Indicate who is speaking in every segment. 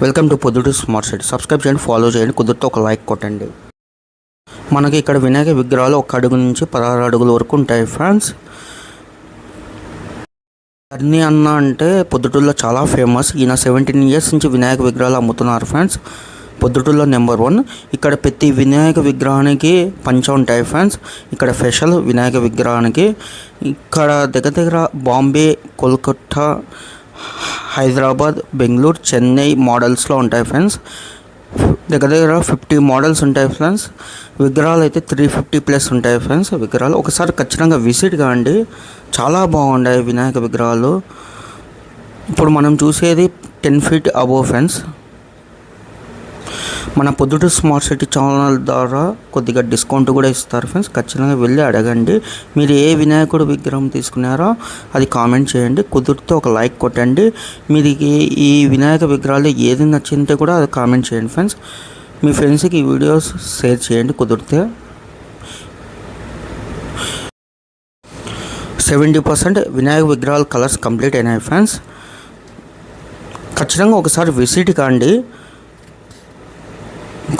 Speaker 1: Welcome to Proddatur smart city. Subscribe చేయండి, follow చేయండి, కుదిరితే ఒక లైక్ కొట్టండి. మనకి ఇక్కడ వినాయక విగ్రహాలు 1 అడుగు నుంచి 16 అడుగుల వరకు ఉంటాయి ఫ్రెండ్స్. అన్నీ అన్న అంటే పొద్దుటూరులో చాలా ఫేమస్. ఈయన 17 ఇయర్స్ నుంచి వినాయక విగ్రహాలు అమ్ముతున్నారు ఫ్రెండ్స్. పొద్దుటూరులో నెంబర్ 1. ఇక్కడ ప్రతి వినాయక విగ్రహానికి పంచ ఉంటాయి ఫ్రెండ్స్. ఇక్కడ స్పెషల్ వినాయక విగ్రహానికి. ఇక్కడ దగ్గర బాంబే, కోల్కతా, హైదరాబాద్, బెంగళూరు, చెన్నై మోడల్స్లో ఉంటాయి ఫ్రెండ్స్. దగ్గర 50 మోడల్స్ ఉంటాయి ఫ్రెండ్స్. విగ్రహాలు అయితే 350+ ఉంటాయి ఫ్రెండ్స్. విగ్రహాలు ఒకసారి ఖచ్చితంగా విజిట్ కాండి, చాలా బాగుంటాయి వినాయక విగ్రహాలు. ఇప్పుడు మనం చూసేది 10 feet అబోవ్ ఫ్రెండ్స్. మన పొద్దుటూరు స్మార్ట్ సిటీ ఛానల్ ద్వారా కొద్దిగా డిస్కౌంట్ కూడా ఇస్తారు ఫ్రెండ్స్. ఖచ్చితంగా వెళ్ళి అడగండి. మీరు ఏ వినాయకుడు విగ్రహం తీసుకున్నారో అది కామెంట్ చేయండి, కుదిరితే ఒక లైక్ కొట్టండి. మీరు ఈ వినాయక విగ్రహాలు ఏది నచ్చింటే కూడా అది కామెంట్ చేయండి ఫ్రెండ్స్. మీ ఫ్రెండ్స్కి ఈ వీడియోస్ షేర్ చేయండి కుదిరితే. 70% వినాయక విగ్రహాల కలర్స్ కంప్లీట్ అయినాయి ఫ్రెండ్స్. ఖచ్చితంగా ఒకసారి విజిట్ కాండి,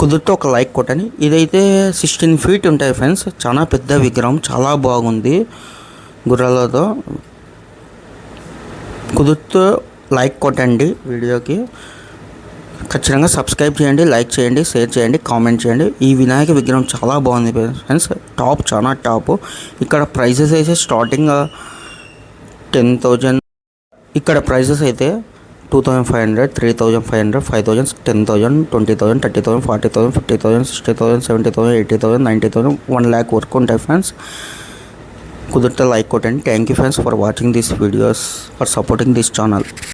Speaker 1: కుదిరితే ఒక లైక్ కొట్టండి. ఇదైతే 16 feet ఉంటాయి ఫ్రెండ్స్. చాలా పెద్ద విగ్రహం, చాలా బాగుంది గుర్రాలతో. కుదిరితే లైక్ కొట్టండి వీడియోకి. ఖచ్చితంగా సబ్స్క్రైబ్ చేయండి, లైక్ చేయండి, షేర్ చేయండి, కామెంట్ చేయండి. ఈ వినాయక విగ్రహం చాలా బాగుంది ఫ్రెండ్స్. టాప్, చాలా టాప్. ఇక్కడ ప్రైజెస్ అయితే స్టార్టింగ్ 10,000. ఇక్కడ ప్రైజెస్ అయితే 2,500, 3,500, 5,000, 10,000, 20,000, 30,000, 40,000, 50,000, 60,000, 70,000, 80,000, 90,000, 1 lakh వరకు ఉంటాయి ఫ్రెండ్స్. కుదిరితే లైక్ కొట్టండి. Thank you friends for watching these videos, for supporting this channel.